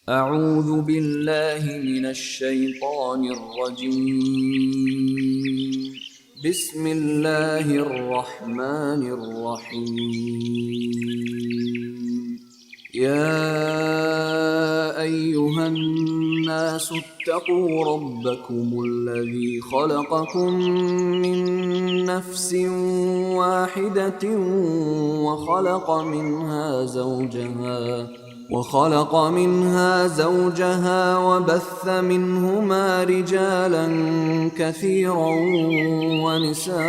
أعوذ بالله من الشيطان الرجيم. بسم الله الرحمن الرحيم. يا أيها الناس اتقوا ربكم الذي خلقكم من نفس واحدة وخلق منها زوجها وبث منهما رجالا كثيرا ونساء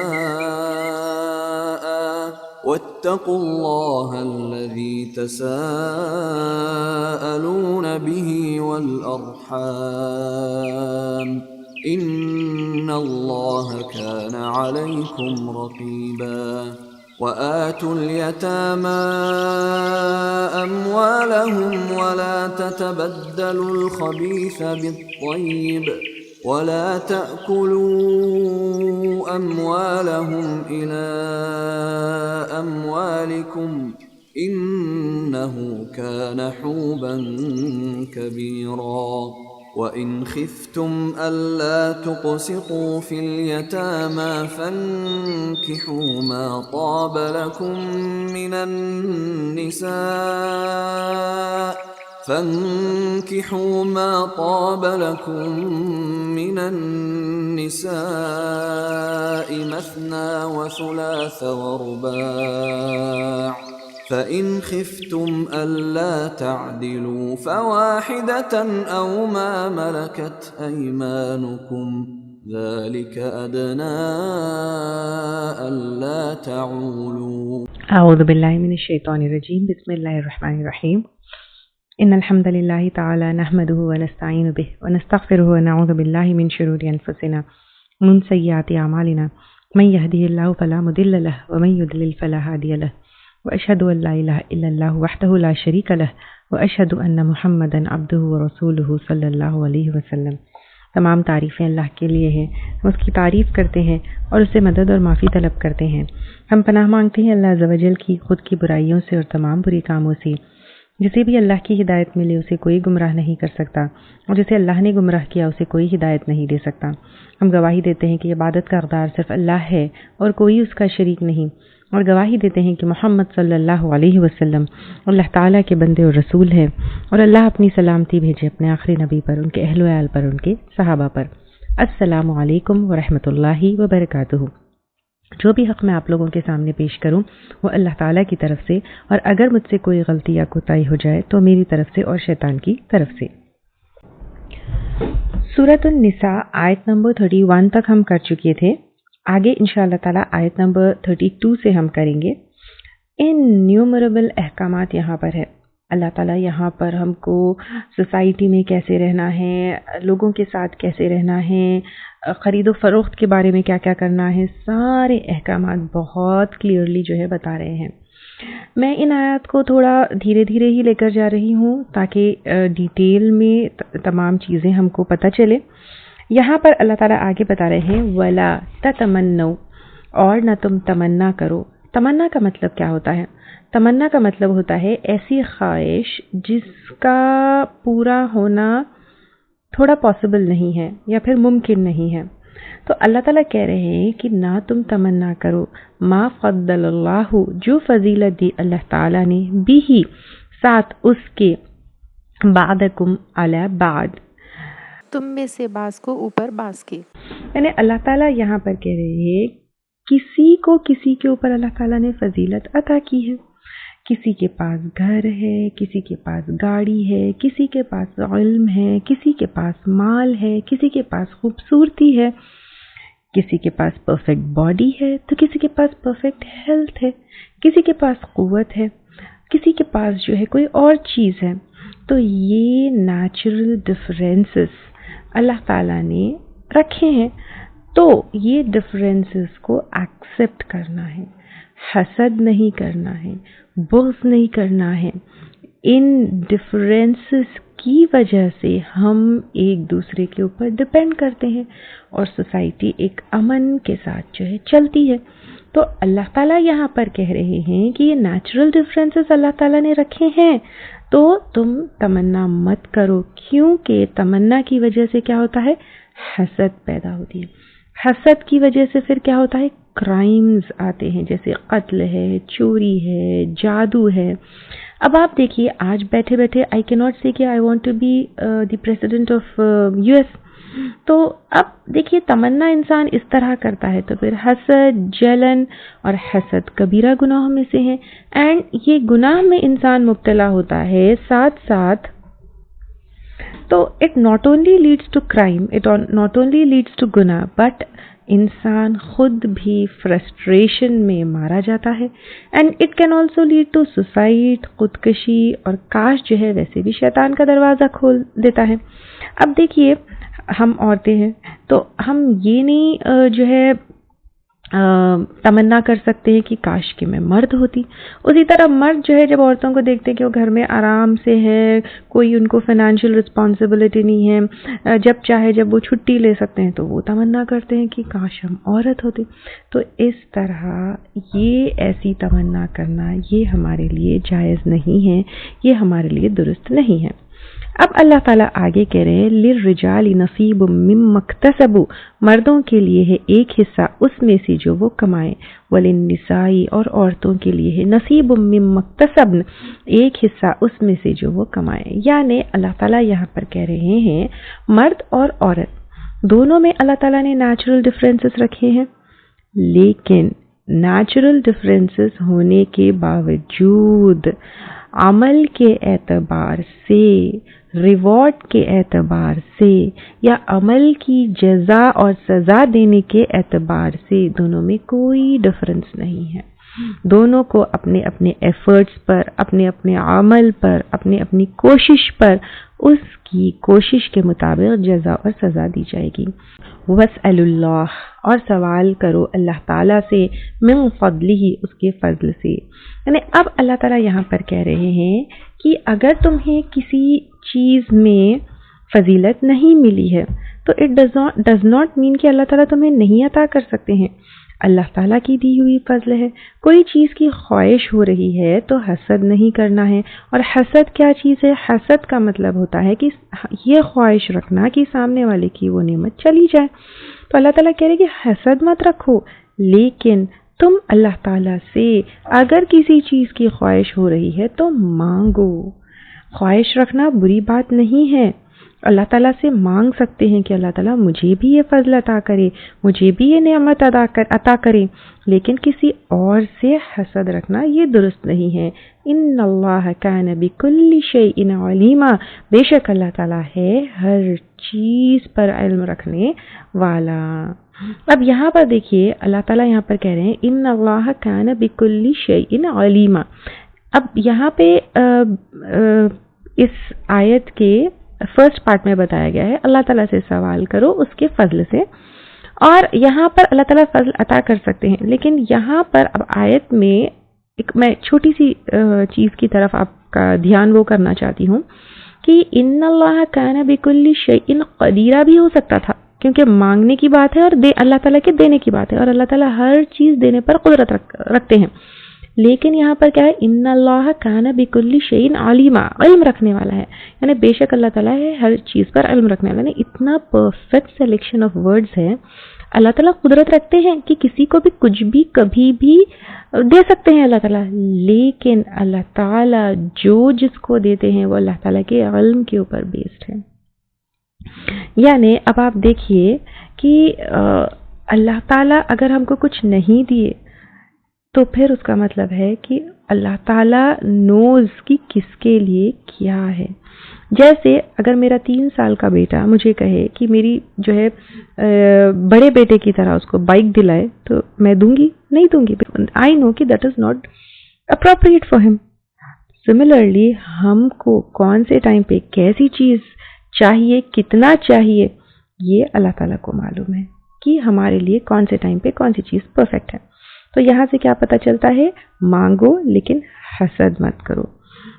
واتقوا الله الذي تساءلون به والأرحام إن الله كان عليكم رقيبا. وآتوا اليتامى أموالهم ولا تتبدلوا الخبيث بالطيب ولا تأكلوا أموالهم إلى أموالكم إنه كان حوبا كبيرا. وإن خفتم ألا تقسطوا في اليتامى فانكحوا ما طاب لكم من النساء مثنى وثلاث ورباع. فإن خفتم ألا تعدلوا فواحدة أو ما ملكت أيمانكم ذلك أدنى ألا تعولوا. أعوذ بالله من الشيطان الرجيم. بسم الله الرحمن الرحيم. إن الحمد لله تعالى نحمده ونستعين به ونستغفره ونعوذ بالله من شرور أنفسنا ومن سيئات أعمالنا. من يهده الله فلا مضل له ومن يضلل فلا هادي له. وأشهد أن لا إله إلا الله وحده لا شريك له وأشهد أن محمدا عبده ورسوله صلی اللہ علیہ وسلم. تمام تعریفیں اللہ کے لیے ہیں. ہم اس کی تعریف کرتے ہیں اور اس سے مدد اور معافی طلب کرتے ہیں. ہم پناہ مانگتے ہیں اللہ عز و جل کی خود کی برائیوں سے اور تمام بری کاموں سے. جسے بھی اللہ کی ہدایت ملے اسے کوئی گمراہ نہیں کر سکتا اور جسے اللہ نے گمراہ کیا اسے کوئی ہدایت نہیں دے سکتا. ہم گواہی دیتے ہیں کہ عبادت کا حقدار صرف اللہ ہے اور کوئی اس کا شریک نہیں، اور گواہی دیتے ہیں کہ محمد صلی اللہ علیہ وسلم اللہ تعالیٰ کے بندے اور رسول ہیں، اور اللہ اپنی سلامتی بھیجے اپنے آخری نبی پر، ان کے اہل و عیال پر، ان کے صحابہ پر. السلام علیکم ورحمۃ اللہ وبرکاتہ. جو بھی حق میں آپ لوگوں کے سامنے پیش کروں وہ اللہ تعالیٰ کی طرف سے، اور اگر مجھ سے کوئی غلطی یا کوتاہی ہو جائے تو میری طرف سے اور شیطان کی طرف سے. سورۃ النساء آیت نمبر 31 تک ہم کر چکے تھے. آگے انشاءاللہ تعالیٰ آیت نمبر 32 سے ہم کریں گے. انیومریبل احکامات یہاں پر ہے. اللہ تعالیٰ یہاں پر ہم کو سوسائٹی میں کیسے رہنا ہے، لوگوں کے ساتھ کیسے رہنا ہے، خرید و فروخت کے بارے میں کیا کیا کرنا ہے، سارے احکامات بہت کلیئرلی جو ہے بتا رہے ہیں. میں ان آیات کو تھوڑا دھیرے دھیرے ہی لے کر جا رہی ہوں تاکہ ڈیٹیل میں تمام چیزیں ہم کو پتہ چلے. یہاں پر اللہ تعالیٰ آگے بتا رہے ہیں وَلَا تَتَمَنَّوْا، اور نہ تم تمنا کرو. تمنا کا مطلب کیا ہوتا ہے؟ تمنا کا مطلب ہوتا ہے ایسی خواہش جس کا پورا ہونا تھوڑا پاسبل نہیں ہے یا پھر ممکن نہیں ہے. تو اللہ تعالیٰ کہہ رہے ہیں کہ نہ تم تمنا کرو ما فضل اللہ، جو فضیلت دی اللہ تعالیٰ نے، بھی ساتھ اس کے، بعدکم علی بعد، تم میں سے بعض کو اوپر بعض کے. یعنی اللہ تعالیٰ یہاں پر کہہ رہے ہیں کسی کو کسی کے اوپر اللہ تعالیٰ نے فضیلت عطا کی ہے. کسی کے پاس گھر ہے، کسی کے پاس گاڑی ہے، کسی کے پاس علم ہے، کسی کے پاس مال ہے، کسی کے پاس خوبصورتی ہے، کسی کے پاس پرفیکٹ باڈی ہے تو کسی کے پاس پرفیکٹ ہیلتھ ہے، کسی کے پاس قوت ہے، کسی کے پاس جو ہے کوئی اور چیز ہے. تو یہ نیچرل ڈفرینسز اللہ تعالیٰ نے رکھے ہیں. تو یہ ڈفرینسز کو ایکسیپٹ کرنا ہے، حسد نہیں کرنا ہے، بغض نہیں کرنا ہے. ان ڈفرینسز کی وجہ سے ہم ایک دوسرے کے اوپر ڈپینڈ کرتے ہیں اور سوسائٹی ایک امن کے ساتھ جو ہے چلتی ہے۔ تو اللہ تعالیٰ یہاں پر کہہ رہے ہیں کہ یہ نیچرل ڈفرینسز اللہ تعالیٰ نے رکھے ہیں، تو تم تمنا مت کرو، کیونکہ تمنا کی وجہ سے کیا ہوتا ہے؟ حسد پیدا ہوتی ہے۔ حسد کی وجہ سے پھر کیا ہوتا ہے؟ کرائمز آتے ہیں، جیسے قتل ہے، چوری ہے، جادو ہے۔ اب آپ دیکھیے، آج بیٹھے بیٹھے آئی کی ناٹ سے کہ I want to be the president of US، تو اب دیکھیے تمنا انسان اس طرح کرتا ہے، تو پھر حسد، جلن، اور حسد کبیرہ گناہوں میں سے ہیں، اینڈ یہ گناہ میں انسان مبتلا ہوتا ہے ساتھ ساتھ، تو it not only leads to crime, it not only leads to گناہ، بٹ انسان خود بھی فرسٹریشن میں مارا جاتا ہے، and it can also lead to suicide, خودکشی، اور کاش جو ہے ویسے بھی شیطان کا دروازہ کھول دیتا ہے۔ اب دیکھیے، ہم عورتیں ہیں تو ہم یہ نہیں جو ہے تمنا کر سکتے ہیں کہ کاش کہ میں مرد ہوتی۔ اسی طرح مرد جو ہے جب عورتوں کو دیکھتے ہیں کہ وہ گھر میں آرام سے ہے، کوئی ان کو فائنینشیل رسپانسبلٹی نہیں ہے، جب چاہے جب وہ چھٹی لے سکتے ہیں، تو وہ تمنا کرتے ہیں کہ کاش ہم عورت ہوتے۔ تو اس طرح یہ ایسی تمنا کرنا یہ ہمارے لیے جائز نہیں ہے، یہ ہمارے لیے درست نہیں ہے۔ اب اللہ تعالیٰ آگے کہہ رہے ہیں للرجال نصیب مما اکتسبوا، مردوں کے لیے ہے ایک حصہ اس میں سے جو وہ کمائیں، وللنساء، اور عورتوں کے لیے ہے نصیب مما اکتسبن، ایک حصہ اس میں سے جو وہ کمائیں۔ یعنی اللہ تعالیٰ یہاں پر کہہ رہے ہیں مرد اور عورت دونوں میں اللہ تعالیٰ نے نیچرل ڈفرینسز رکھے ہیں، لیکن نیچرل ڈفرینسز ہونے کے باوجود عمل کے اعتبار سے، ریوارڈ کے اعتبار سے، یا عمل کی جزا اور سزا دینے کے اعتبار سے دونوں میں کوئی ڈفرنس نہیں ہے۔ دونوں کو اپنے اپنے ایفرٹس پر، اپنے اپنے عمل پر، اپنی اپنی کوشش پر، اس کی کوشش کے مطابق جزا اور سزا دی جائے گی۔ وَاسْأَلُوا اللَّهَ، اور سوال کرو اللہ تعالیٰ سے، من فضلہ، اس کے فضل سے۔ یعنی اب اللہ تعالیٰ یہاں پر کہہ رہے ہیں کہ اگر تمہیں کسی چیز میں فضیلت نہیں ملی ہے تو اٹ ڈز ناٹ مین کہ اللہ تعالیٰ تمہیں نہیں عطا کر سکتے ہیں، اللہ تعالیٰ کی دی ہوئی فضل ہے۔ کوئی چیز کی خواہش ہو رہی ہے تو حسد نہیں کرنا ہے، اور حسد کیا چیز ہے؟ حسد کا مطلب ہوتا ہے کہ یہ خواہش رکھنا کہ سامنے والے کی وہ نعمت چلی جائے۔ تو اللہ تعالیٰ کہہ رہے کہ حسد مت رکھو، لیکن تم اللہ تعالیٰ سے اگر کسی چیز کی خواہش ہو رہی ہے تو مانگو۔ خواہش رکھنا بری بات نہیں ہے، اللہ تعالیٰ سے مانگ سکتے ہیں کہ اللہ تعالیٰ مجھے بھی یہ فضل عطا کرے، مجھے بھی یہ نعمت عطا کرے، لیکن کسی اور سے حسد رکھنا یہ درست نہیں ہے۔ ان اللہ کان بکل شیء علیما، بے شک اللہ تعالیٰ ہے ہر چیز پر علم رکھنے والا۔ اب یہاں پر دیکھیے اللہ تعالیٰ یہاں پر کہہ رہے ہیں ان اللہ کان بکل شیء علیما۔ اب یہاں پہ اس آیت کے فرسٹ پارٹ میں بتایا گیا ہے اللہ تعالیٰ سے سوال کرو اس کے فضل سے، اور یہاں پر اللہ تعالیٰ فضل عطا کر سکتے ہیں، لیکن یہاں پر اب آیت میں ایک میں چھوٹی سی چیز کی طرف آپ کا دھیان وہ کرنا چاہتی ہوں کہ ان اللہ کان بکل شیء قدیرہ بھی ہو سکتا تھا، کیونکہ مانگنے کی بات ہے اور اللہ تعالیٰ کے دینے کی بات ہے، اور اللہ تعالیٰ ہر چیز دینے پر قدرت رکھتے ہیں، لیکن یہاں پر کیا ہے؟ ان اللہ کان بکل شیء علیما، علم رکھنے والا ہے، یعنی بے شک اللہ تعالیٰ ہے ہر چیز پر علم رکھنے والا ہے۔ اتنا پرفیکٹ سلیکشن آف ورڈز ہے، اللہ تعالیٰ قدرت رکھتے ہیں کہ کسی کو بھی کچھ بھی کبھی بھی دے سکتے ہیں اللہ تعالیٰ، لیکن اللہ تعالیٰ جو جس کو دیتے ہیں وہ اللہ تعالیٰ کے علم کے اوپر بیسڈ ہے۔ یعنی اب آپ دیکھیے کہ اللہ تعالیٰ اگر ہم کو کچھ نہیں دیے تو پھر اس کا مطلب ہے کہ اللہ تعالیٰ نوز کہ کس کے لیے کیا ہے۔ جیسے اگر میرا 3 سال کا بیٹا مجھے کہے کہ میری جو ہے بڑے بیٹے کی طرح اس کو بائک دلائے تو میں دوں گی؟ نہیں دوں گی، آئی نو کہ that is not appropriate for ہم۔ سملرلی ہم کو کون سے ٹائم پہ کیسی چیز چاہیے، کتنا چاہیے، یہ اللہ تعالیٰ کو معلوم ہے کہ ہمارے لیے کون سے ٹائم پہ کون سی چیز پرفیکٹ ہے۔ تو یہاں سے کیا پتہ چلتا ہے؟ مانگو لیکن حسد مت کرو۔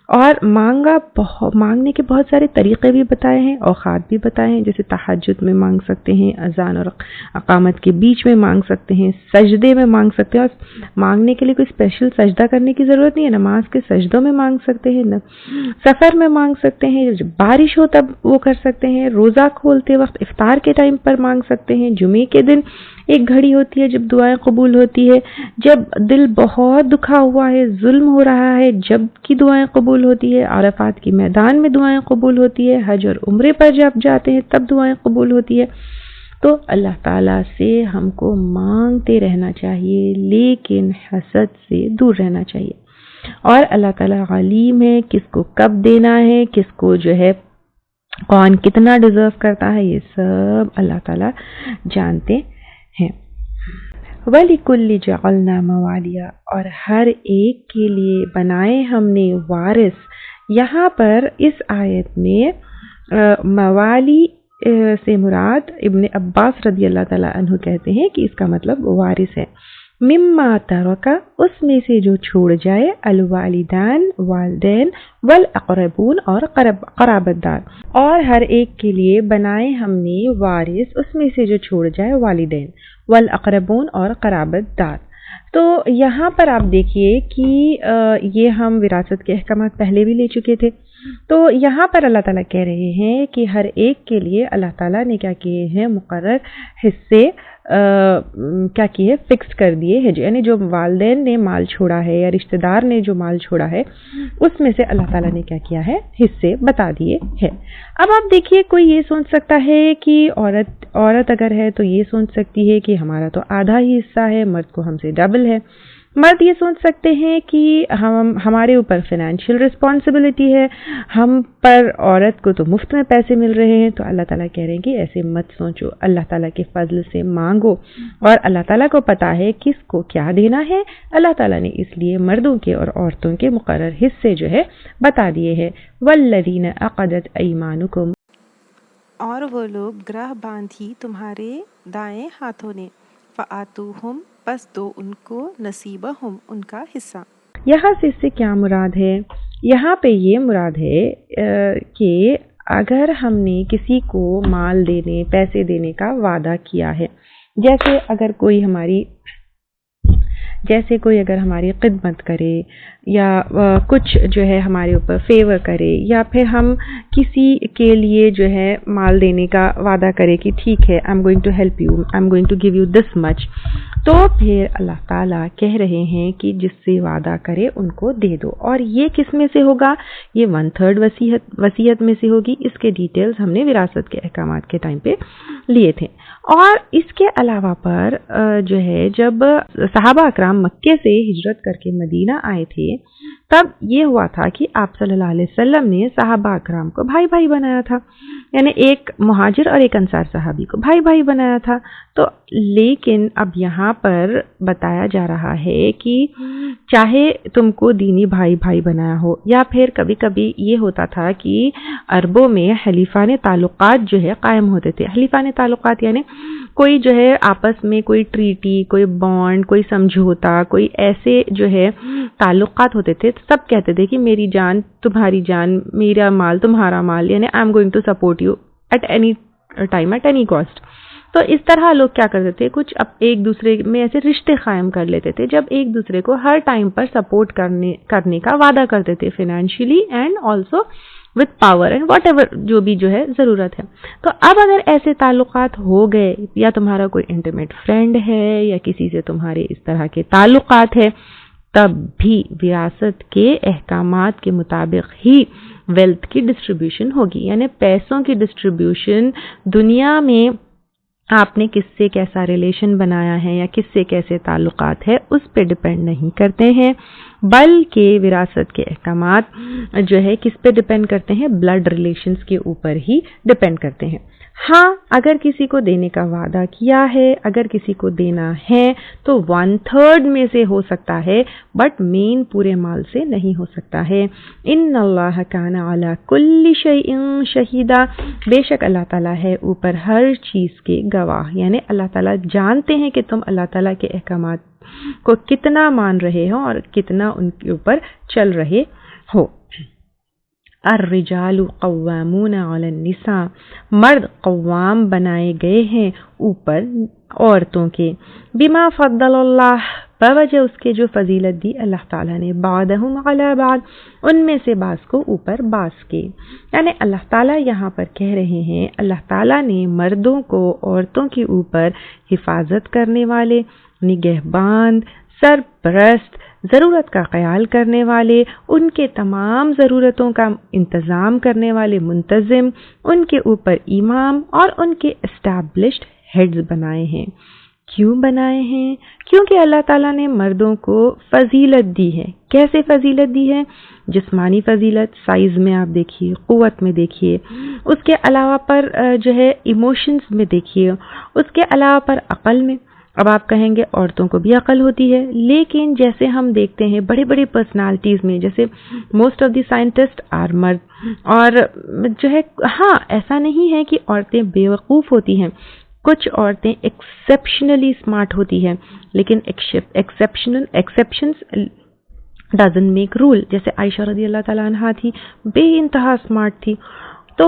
اور مانگنے کے بہت سارے طریقے بھی بتائے ہیں، اوقات بھی بتائے ہیں، جیسے تہجد میں مانگ سکتے ہیں، اذان اور اقامت کے بیچ میں مانگ سکتے ہیں، سجدے میں مانگ سکتے ہیں، اور مانگنے کے لیے کوئی اسپیشل سجدہ کرنے کی ضرورت نہیں ہے، نماز کے سجدوں میں مانگ سکتے ہیں، سفر میں مانگ سکتے ہیں، جب بارش ہو تب وہ کر سکتے ہیں، روزہ کھولتے وقت افطار کے ٹائم پر مانگ سکتے ہیں، جمعے کے دن ایک گھڑی ہوتی ہے جب دعائیں قبول ہوتی ہے، جب دل بہت دکھا ہوا ہے، ظلم ہو رہا ہے، جب کی دعائیں قبول ہوتی ہے، عرفات کی میدان میں دعائیں قبول ہوتی ہے، حج اور عمرے پر جب جاتے ہیں تب دعائیں قبول ہوتی ہے۔ تو اللہ تعالیٰ سے ہم کو مانگتے رہنا چاہیے، لیکن حسد سے دور رہنا چاہیے، اور اللہ تعالیٰ علیم ہے کس کو کب دینا ہے، کس کو جو ہے کون کتنا ڈیزرو کرتا ہے، یہ سب اللہ تعالیٰ جانتے ہیں۔ وَلِكُلِّ جَعَلْنَا مَوَالِيَ، اور ہر ایک کے لیے بنائے ہم نے وارث۔ یہاں پر اس آیت میں موالی سے مراد ابن عباس رضی اللہ تعالیٰ عنہ کہتے ہیں کہ اس کا مطلب وارث ہے۔ مما ترکا، اس میں سے جو چھوڑ جائے، الوالدان والدین، والاقربون اور قرابت دار، اور ہر ایک کے لیے بنائے ہم نے وارث، اس میں سے جو چھوڑ جائے والدین والاقربون اور قرابت دار۔ تو یہاں پر آپ دیکھیے کہ یہ ہم وراثت کے احکامات پہلے بھی لے چکے تھے، تو یہاں پر اللہ تعالیٰ کہہ رہے ہیں کہ ہر ایک کے لیے اللہ تعالیٰ نے کیا کیے ہیں، مقرر حصے کیا کیے، فکس کر دیے ہیں، یعنی جو والدین نے مال چھوڑا ہے یا رشتہ دار نے جو مال چھوڑا ہے اس میں سے اللہ تعالیٰ نے کیا کیا ہے، حصے بتا دیے ہیں۔ اب آپ دیکھیے، کوئی یہ سوچ سکتا ہے کہ عورت اگر ہے تو یہ سوچ سکتی ہے کہ ہمارا تو آدھا ہی حصہ ہے، مرد کو ہم سے ڈبل ہے۔ مرد یہ سوچ سکتے ہیں کہ ہمارے اوپر فائنینشیل رسپانسبلٹی ہے، ہم پر عورت کو تو مفت میں پیسے مل رہے ہیں۔ تو اللہ تعالیٰ کہہ رہے ہیں کہ ایسے مت سوچو، اللہ تعالیٰ کے فضل سے مانگو، اور اللہ تعالیٰ کو پتا ہے کس کو کیا دینا ہے۔ اللہ تعالیٰ نے اس لیے مردوں کے اور عورتوں کے مقرر حصے جو ہے بتا دیے ہیں۔ والذین عقدت ایمانکم، اور وہ لوگ گرہ باندھی تمہارے دائیں ہاتھوں نے، فآتوہم، پس دو ان کو، نصیبہم، ان کا حصہ۔ یہاں سے اس سے کیا مراد ہے؟ یہاں پہ یہ مراد ہے کہ اگر ہم نے کسی کو مال دینے، پیسے دینے کا وعدہ کیا ہے، جیسے اگر کوئی اگر ہماری خدمت کرے یا کچھ جو ہے ہمارے اوپر فیور کرے، یا پھر ہم کسی کے لیے جو ہے مال دینے کا وعدہ کرے کہ ٹھیک ہے، I am going to help you, I am going to give you this much, تو پھر اللہ تعالیٰ کہہ رہے ہیں کہ جس سے وعدہ کرے ان کو دے دو۔ اور یہ کس میں سے ہوگا؟ یہ 1/3 وصیت میں سے ہوگی۔ اس کے ڈیٹیلز ہم نے وراثت کے احکامات کے ٹائم پہ لیے تھے۔ اور اس کے علاوہ پر جو ہے جب صحابہ اکرام مکے سے ہجرت کر کے مدینہ آئے تھے، تب یہ ہوا تھا کہ آپ صلی اللہ علیہ وسلم نے صحابہ اکرام کو بھائی بھائی بنایا تھا، یعنی ایک مہاجر اور ایک انصار صحابی کو بھائی بھائی بنایا تھا۔ تو لیکن اب یہاں پر بتایا جا رہا ہے کہ چاہے تم کو دینی بھائی بھائی بنایا ہو، یا پھر کبھی کبھی یہ ہوتا تھا کہ عربوں میں حلیفان تعلقات جو ہے قائم ہوتے تھے۔ حلیفان تعلقات یعنی کوئی جو ہے آپس میں کوئی ٹریٹی، کوئی بانڈ، کوئی سمجھوتا، کوئی ایسے جو ہے تعلقات ہوتے تھے۔ سب کہتے تھے کہ میری جان تمہاری جان، میرا مال تمہارا مال، یعنی I am going to support you at any time, at any cost. تو اس طرح لوگ کیا کرتے تھے، کچھ ایک دوسرے میں ایسے رشتے قائم کر لیتے تھے، جب ایک دوسرے کو ہر ٹائم پر سپورٹ کرنے کا وعدہ کرتے تھے، financially and also with power and what ever جو بھی جو ہے ضرورت ہے۔ تو اب اگر ایسے تعلقات ہو گئے، یا تمہارا کوئی انٹیمیٹ فرینڈ ہے یا کسی سے تمہارے اس طرح کے تعلقات ہے، تب بھی وراثت کے احکامات کے مطابق ہی ویلتھ کی ڈسٹریبیوشن ہوگی، یعنی پیسوں کی ڈسٹریبیوشن دنیا میں آپ نے کس سے کیسا ریلیشن بنایا ہے یا کس سے کیسے تعلقات ہے اس پہ ڈیپینڈ نہیں کرتے ہیں، بلکہ وراثت کے احکامات جو ہے کس پہ ڈیپینڈ کرتے ہیں، بلڈ ریلیشنز کے اوپر ہی ڈیپینڈ کرتے ہیں۔ ہاں، اگر کسی کو دینے کا وعدہ کیا ہے، اگر کسی کو دینا ہے تو 1/3 میں سے ہو سکتا ہے، بٹ مین پورے مال سے نہیں ہو سکتا ہے۔ ان اللہ کان علی کل شیء شہیدا، بے شک اللہ تعالیٰ ہے اوپر ہر چیز کے گواہ، یعنی اللہ تعالیٰ جانتے ہیں کہ تم اللہ تعالیٰ کے احکامات کو کتنا مان رہے ہو اور کتنا ان کے اوپر چل رہے ہو۔ الرجال قوامون علی النساء، مرد قوام بنائے گئے ہیں اوپر عورتوں کے، بما فضل اللہ، بوجہ اس کے جو فضیلت دی اللہ تعالیٰ نے، بعضہم علی بعض، ان میں سے بعض کو اوپر بعض کے، یعنی اللہ تعالیٰ یہاں پر کہہ رہے ہیں اللہ تعالیٰ نے مردوں کو عورتوں کے اوپر حفاظت کرنے والے، نگہبان، سرپرست، ضرورت کا خیال کرنے والے، ان کے تمام ضرورتوں کا انتظام کرنے والے منتظم، ان کے اوپر امام اور ان کے اسٹیبلشڈ ہیڈز بنائے ہیں۔ کیوں بنائے ہیں؟ کیونکہ اللہ تعالیٰ نے مردوں کو فضیلت دی ہے۔ کیسے فضیلت دی ہے؟ جسمانی فضیلت، سائز میں آپ دیکھیے، قوت میں دیکھیے، اس کے علاوہ پر جو ہے ایموشنز میں دیکھیے، اس کے علاوہ پر عقل میں۔ اب آپ کہیں گے عورتوں کو بھی عقل ہوتی ہے، لیکن جیسے ہم دیکھتے ہیں بڑی بڑی پرسنالٹیز میں، جیسے most of the scientist are مرد، اور جو ہے ہاں ایسا نہیں ہے کہ عورتیں بیوقوف ہوتی ہیں، کچھ عورتیں ایکسیپشنلی اسمارٹ ہوتی ہیں، لیکن ایکسیپشنز ڈزنٹ میک رول۔ جیسے عائشہ رضی اللہ تعالیٰ عنہا تھی، بے انتہا اسمارٹ تھی، تو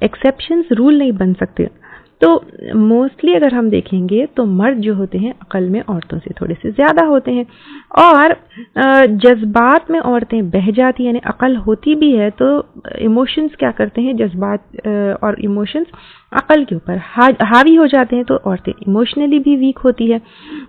ایکسیپشنز رول نہیں بن سکتے۔ تو موسٹلی اگر ہم دیکھیں گے تو مرد جو ہوتے ہیں عقل میں عورتوں سے تھوڑے سے زیادہ ہوتے ہیں، اور جذبات میں عورتیں بہہ جاتی، یعنی عقل ہوتی بھی ہے تو ایموشنز کیا کرتے ہیں، جذبات اور ایموشنز عقل کے اوپر حاوی ہو جاتے ہیں، تو عورتیں ایموشنلی بھی ویک ہوتی ہے۔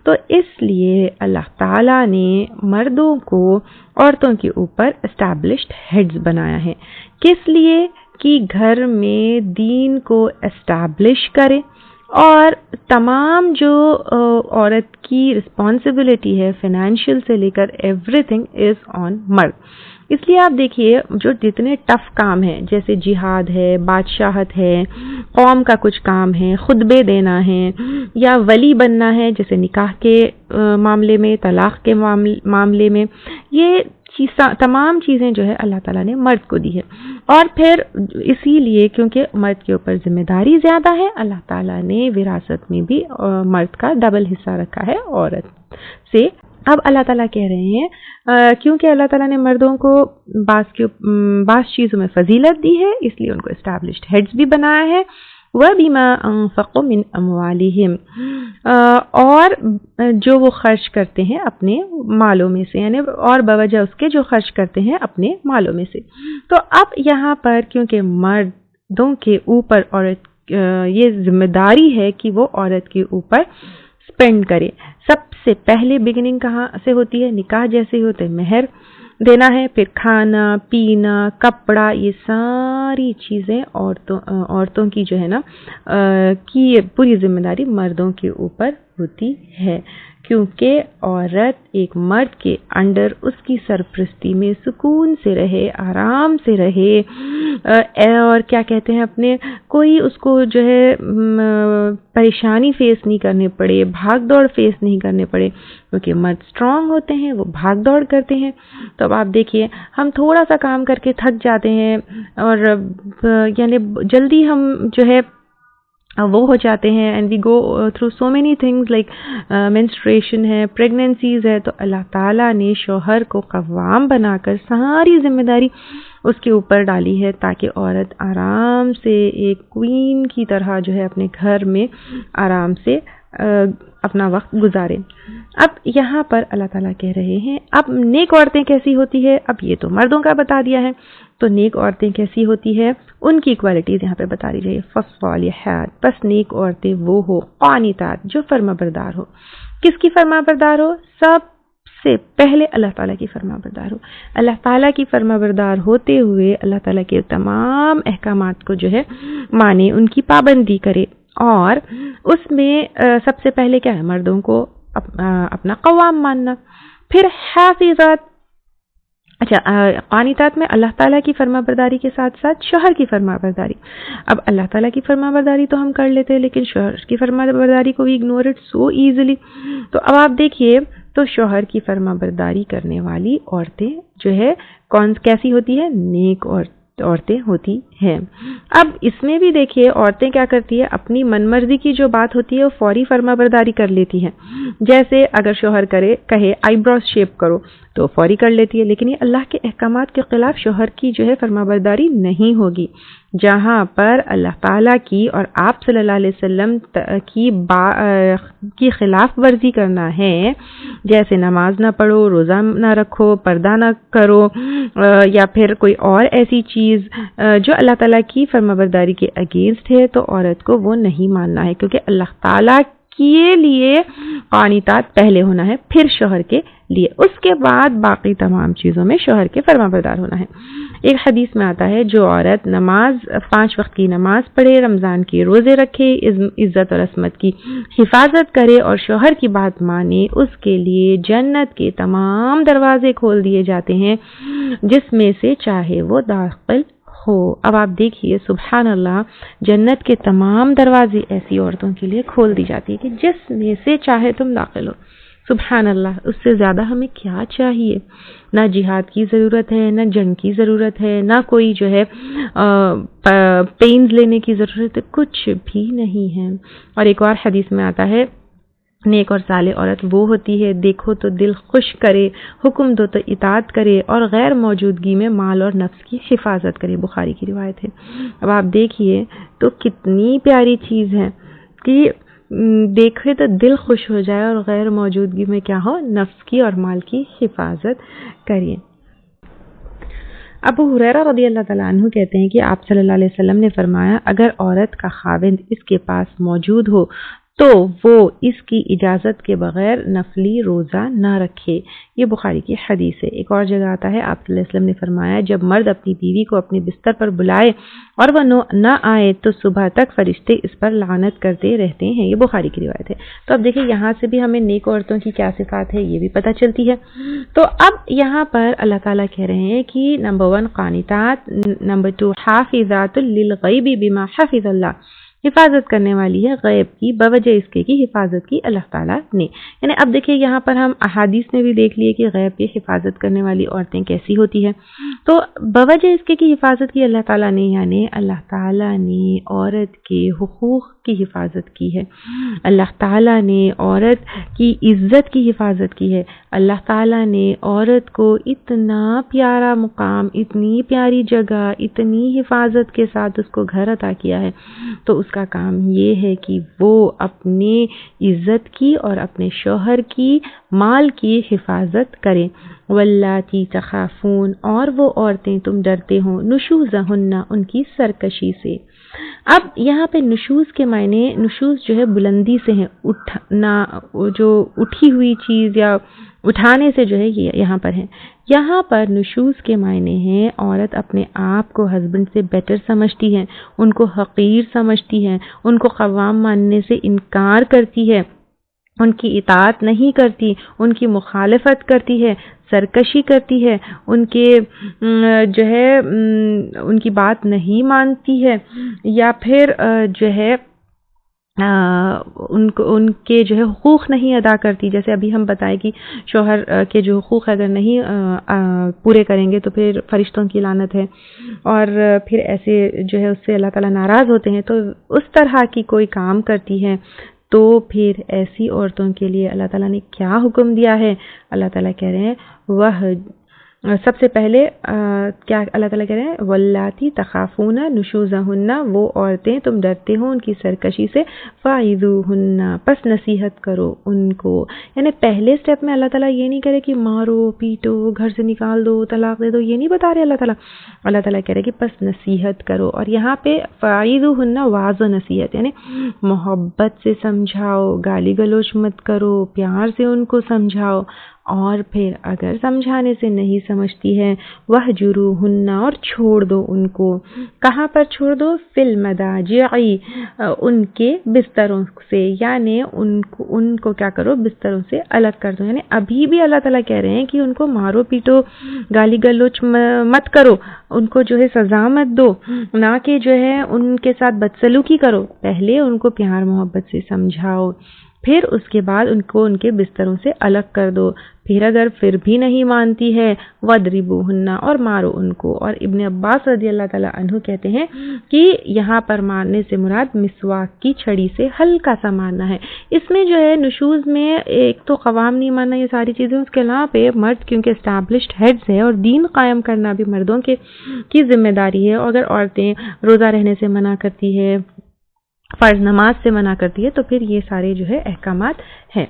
تو اس لیے اللہ تعالیٰ نے مردوں کو عورتوں کے اوپر اسٹیبلشڈ ہیڈز بنایا ہے۔ کس لیے؟ کہ گھر میں دین کو اسٹیبلش کرے، اور تمام جو عورت کی رسپانسبلٹی ہے فائنینشیل سے لے کر ایوری تھنگ از آن مرد۔ اس لیے آپ دیکھیے جو جتنے ٹف کام ہیں، جیسے جہاد ہے، بادشاہت ہے، قوم کا کچھ کام ہے، خطبے دینا ہے، یا ولی بننا ہے، جیسے نکاح کے معاملے میں، طلاق کے معاملے میں، یہ تمام چیزیں جو ہے اللہ تعالیٰ نے مرد کو دی ہے۔ اور پھر اسی لیے کیونکہ مرد کے اوپر ذمہ داری زیادہ ہے، اللہ تعالیٰ نے وراثت میں بھی مرد کا ڈبل حصہ رکھا ہے عورت سے۔ اب اللہ تعالیٰ کہہ رہے ہیں کیونکہ اللہ تعالیٰ نے مردوں کو بعض چیزوں میں فضیلت دی ہے، اس لیے ان کو اسٹیبلشڈ ہیڈز بھی بنایا ہے، وَبِمَا أَنفَقُوا مِنْ أَمْوَالِهِمْ، اور جو وہ خرچ کرتے ہیں اپنے مالوں میں سے، یعنی اور بوجہ اس کے جو خرچ کرتے ہیں اپنے مالوں میں سے۔ تو اب یہاں پر کیونکہ مردوں کے اوپر عورت یہ ذمہ داری ہے کہ وہ عورت کے اوپر سپینڈ کرے۔ سب سے پہلے بگننگ کہاں سے ہوتی ہے؟ نکاح جیسے ہی ہوتے مہر دینا ہے، پھر کھانا پینا کپڑا، یہ ساری چیزیں عورتوں کی جو ہے نا کی پوری ذمہ داری مردوں کے اوپر ہوتی ہے، کیونکہ عورت ایک مرد کے انڈر اس کی سرپرستی میں سکون سے رہے، آرام سے رہے، اور کیا کہتے ہیں اپنے کوئی اس کو جو ہے پریشانی فیس نہیں کرنے پڑے، بھاگ دوڑ فیس نہیں کرنے پڑے، کیونکہ مرد اسٹرانگ ہوتے ہیں، وہ بھاگ دوڑ کرتے ہیں۔ تو اب آپ دیکھیے ہم تھوڑا سا کام کر کے تھک جاتے ہیں، اور یعنی جلدی ہم جو ہے وہ ہو جاتے ہیں، and we go through so many things like menstruation ہے، پریگننسیز ہے۔ تو اللہ تعالیٰ نے شوہر کو قوام بنا کر ساری ذمہ داری اس کے اوپر ڈالی ہے، تاکہ عورت آرام سے ایک کوئین کی طرح جو ہے اپنے گھر میں آرام سے اپنا وقت گزارے۔ اب یہاں پر اللہ تعالیٰ کہہ رہے ہیں اب نیک عورتیں کیسی ہوتی ہے، اب یہ تو مردوں کا بتا دیا ہے، تو نیک عورتیں کیسی ہوتی ہے ان کی کوالٹیز یہاں پہ بتا دی جائے۔ فالصالحات، بس نیک عورتیں وہ ہو قانتات، جو فرما بردار ہو۔ کس کی فرما بردار ہو؟ سب سے پہلے اللہ تعالیٰ کی فرما بردار ہو۔ اللہ تعالیٰ کی فرما بردار ہوتے ہوئے اللہ تعالیٰ کے تمام احکامات کو جو ہے مانے، ان کی پابندی کرے، اور اس میں سب سے پہلے کیا ہے؟ مردوں کو اپنا قوام ماننا، پھر حافظات۔ اچھا، قانتات میں اللہ تعالیٰ کی فرما برداری کے ساتھ ساتھ شوہر کی فرما برداری۔ اب اللہ تعالیٰ کی فرما برداری تو ہم کر لیتے ہیں، لیکن شوہر کی فرما برداری کو we ignore it so easily. تو اب آپ دیکھیے تو شوہر کی فرما برداری کرنے والی عورتیں جو ہے کیسی ہوتی ہے؟ نیک عورتیں ہوتی ہیں۔ اب اس میں بھی دیکھیے عورتیں کیا کرتی ہے، اپنی من مرضی کی جو بات ہوتی ہے وہ فوری فرما برداری کر لیتی ہیں۔ جیسے اگر شوہر کہے آئی براؤز شیپ کرو تو فوری کر لیتی ہے، لیکن یہ اللہ کے احکامات کے خلاف شوہر کی جو ہے فرما برداری نہیں ہوگی۔ جہاں پر اللہ تعالیٰ کی اور آپ صلی اللہ علیہ وسلم کی خلاف ورزی کرنا ہے، جیسے نماز نہ پڑھو، روزہ نہ رکھو، پردہ نہ کرو، یا پھر کوئی اور ایسی چیز جو اللہ تعالیٰ کی فرما برداری کے اگینسٹ ہے، تو عورت کو وہ نہیں ماننا ہے، کیونکہ اللہ تعالیٰ کے لیے قانتات پہلے ہونا ہے، پھر شوہر کے لیے، اس کے بعد باقی تمام چیزوں میں شوہر کے فرما بردار ہونا ہے۔ ایک حدیث میں آتا ہے جو عورت 5 وقت کی نماز پڑھے، رمضان کے روزے رکھے، عزت اور عصمت کی حفاظت کرے اور شوہر کی بات مانے، اس کے لیے جنت کے تمام دروازے کھول دیے جاتے ہیں جس میں سے چاہے وہ داخل ہو۔ اب آپ دیکھیے سبحان اللہ، جنت کے تمام دروازے ایسی عورتوں کے لیے کھول دی جاتی ہے کہ جس میں سے چاہے تم داخل ہو۔ سبحان اللہ، اس سے زیادہ ہمیں کیا چاہیے؟ نہ جہاد کی ضرورت ہے، نہ جنگ کی ضرورت ہے، نہ کوئی جو ہے پینز لینے کی ضرورت ہے، کچھ بھی نہیں ہے۔ اور ایک اور حدیث میں آتا ہے نیک اور صالح عورت وہ ہوتی ہے دیکھو تو دل خوش کرے، حکم دو تو اطاعت کرے اور غیر موجودگی میں مال اور نفس کی حفاظت کرے، بخاری کی روایت ہے۔ اب آپ دیکھیے تو کتنی پیاری چیز ہے کہ دیکھے تو دل خوش ہو جائے اور غیر موجودگی میں کیا ہو، نفس کی اور مال کی حفاظت کریے۔ ابو ہریرہ رضی اللہ تعالیٰ عنہ کہتے ہیں کہ آپ صلی اللہ علیہ وسلم نے فرمایا اگر عورت کا خاوند اس کے پاس موجود ہو تو وہ اس کی اجازت کے بغیر نفلی روزہ نہ رکھے۔ یہ بخاری کی حدیث ہے۔ ایک اور جگہ آتا ہے آپ صلی اللہ علیہ وسلم نے فرمایا جب مرد اپنی بیوی کو اپنے بستر پر بلائے اور وہ نہ آئے تو صبح تک فرشتے اس پر لعنت کرتے رہتے ہیں۔ یہ بخاری کی روایت ہے۔ تو اب دیکھیں یہاں سے بھی ہمیں نیک عورتوں کی کیا صفات ہے یہ بھی پتہ چلتی ہے۔ تو اب یہاں پر اللہ تعالیٰ کہہ رہے ہیں کہ نمبر 1 قانتات، نمبر 2 حافظات للغیب بما حفظ اللہ، حفاظت کرنے والی ہے غیب کی بوجہ اس کے کی حفاظت کی اللہ تعالیٰ نے۔ یعنی اب دیکھیں یہاں پر ہم احادیث میں بھی دیکھ لیے کہ غیب کی حفاظت کرنے والی عورتیں کیسی ہوتی ہیں۔ تو بوجہ اس کے کی حفاظت کی اللہ تعالیٰ نے، یعنی اللہ تعالیٰ نے عورت کے حقوق کی حفاظت کی ہے، اللہ تعالیٰ نے عورت کی عزت کی حفاظت کی ہے، اللہ تعالیٰ نے عورت کو اتنا پیارا مقام، اتنی پیاری جگہ، اتنی حفاظت کے ساتھ اس کو گھر عطا کیا ہے۔ تو اس کا کام یہ ہے کہ وہ اپنے عزت کی اور اپنے شوہر کی مال کی حفاظت کریں۔ واللاتی تخافون، اور وہ عورتیں تم ڈرتے ہو، نشوزہن، ان کی سرکشی سے۔ اب یہاں پہ نشوز کے معنی، نشوز جو ہے بلندی سے ہے، اٹھنا، جو اٹھی ہوئی چیز یا اٹھانے سے جو ہے یہ یہاں پر ہے۔ یہاں پر نشوز کے معنی ہیں عورت اپنے آپ کو ہسبینڈ سے بیٹر سمجھتی ہے، ان کو حقیر سمجھتی ہے، ان کو قوام ماننے سے انکار کرتی ہے، ان کی اطاعت نہیں کرتی، ان کی مخالفت کرتی ہے، سرکشی کرتی ہے، ان کے جو ہے ان کی بات نہیں مانتی ہے، یا پھر جو ہے ان کے جو ہے حقوق نہیں ادا کرتی۔ جیسے ابھی ہم بتائیں کہ شوہر کے جو حقوق اگر نہیں پورے کریں گے تو پھر فرشتوں کی لعنت ہے، اور پھر ایسے جو ہے اس سے اللہ تعالیٰ ناراض ہوتے ہیں۔ تو اس طرح کی کوئی کام کرتی ہے تو پھر ایسی عورتوں کے لیے اللہ تعالیٰ نے کیا حکم دیا ہے؟ اللہ تعالیٰ کہہ رہے ہیں وہ سب سے پہلے کیا اللہ تعالیٰ کہہ رہے ہیں واللاتی تخافون نشوزہن، وہ عورتیں تم ڈرتے ہو ان کی سرکشی سے، فاعظوہن، پس نصیحت کرو ان کو۔ یعنی پہلے سٹیپ میں اللہ تعالیٰ یہ نہیں کرے کہ مارو پیٹو، گھر سے نکال دو، طلاق دے دو، یہ نہیں بتا رہے اللہ تعالیٰ۔ اللہ تعالیٰ کہہ رہے کہ پس نصیحت کرو، اور یہاں پہ فاعظوہن واعظ و نصیحت، یعنی محبت سے سمجھاؤ، گالی گلوچ مت کرو، پیار سے ان کو سمجھاؤ، اور پھر اگر سمجھانے سے نہیں سمجھتی ہے وَهْجُرُوهُنَّ، اور چھوڑ دو ان کو۔ کہاں پر چھوڑ دو؟ فِي الْمَضَاجِعِ، ان کے بستروں سے، یعنی ان کو کیا کرو؟ بستروں سے الگ کر دو۔ یعنی ابھی بھی اللہ تعالیٰ کہہ رہے ہیں کہ ان کو مارو پیٹو، گالی گلوچ مت کرو، ان کو جو ہے سزا مت دو، نہ کہ جو ہے ان کے ساتھ بدسلوکی کرو، پہلے ان کو پیار محبت سے سمجھاؤ۔ پھر اس کے بعد ان کو ان کے بستروں سے الگ کر دو. پھر اگر پھر بھی نہیں مانتی ہے وَاضْرِبُوهُنَّ اور مارو ان کو. اور ابن عباس رضی اللہ تعالیٰ عنہ کہتے ہیں کہ یہاں پر مارنے سے مراد مسواک کی چھڑی سے ہلکا سا مارنا ہے. اس میں جو ہے نشوز میں ایک تو قوام نہیں ماننا یہ ساری چیزیں، اس کے علاوہ پہ مرد کیونکہ اسٹیبلشڈ ہیڈز ہے اور دین قائم کرنا بھی مردوں کی ذمہ داری ہے. اگر عورتیں روزہ رہنے سے منع کرتی ہے، فرض نماز سے منع کرتی ہے، تو پھر یہ سارے جو ہے احکامات ہیں.